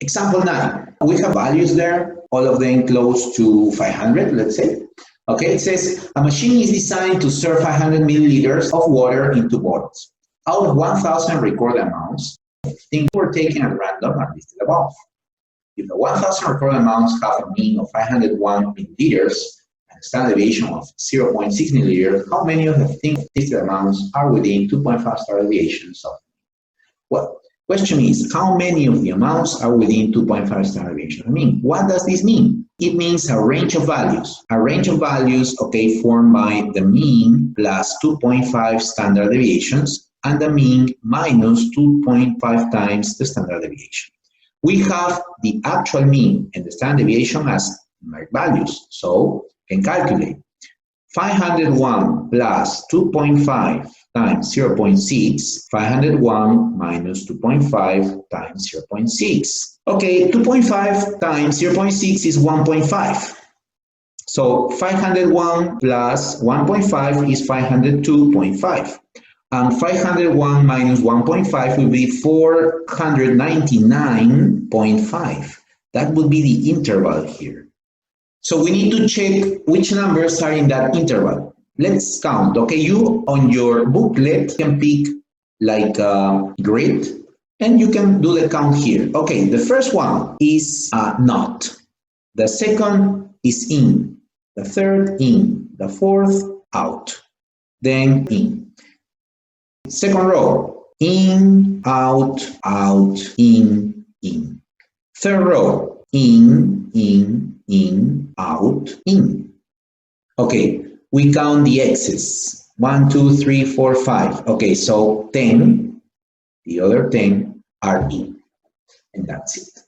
Example 9. We have values there, all of them close to 500, let's say. Okay, it says a machine is designed to serve 500 milliliters of water into bottles. Out of 1,000 recorded amounts, things were taken at random are listed above. If the 1,000 recorded amounts have a mean of 501 milliliters and a standard deviation of 0.6 milliliters, how many of the things listed amounts are within 2.5 standard deviations of? Well, question is, how many of the amounts are within 2.5 standard deviations? I mean, what does this mean? It means a range of values. A range of values, okay, formed by the mean plus 2.5 standard deviations and the mean minus 2.5 times the standard deviation. We have the actual mean and the standard deviation as numeric values, so we can calculate 501 plus 2.5 times 0.6, 501 minus 2.5 times 0.6. Okay, 2.5 times 0.6 is 1.5. So 501 plus 1.5 is 502.5. And 501 minus 1.5 will be 499.5. That would be the interval here. So we need to check which numbers are in that interval. Let's count, okay? You, on your booklet, can pick like a grid, and you can do the count here. Okay, the first one is not. The second is in. The third, in. The fourth, out. Then in. Second row, in, out, out, in. Third row, in, out, in. Okay, we count the x's. 1, 2, 3, 4, 5. Okay, so 10, the other 10 are in. And that's it.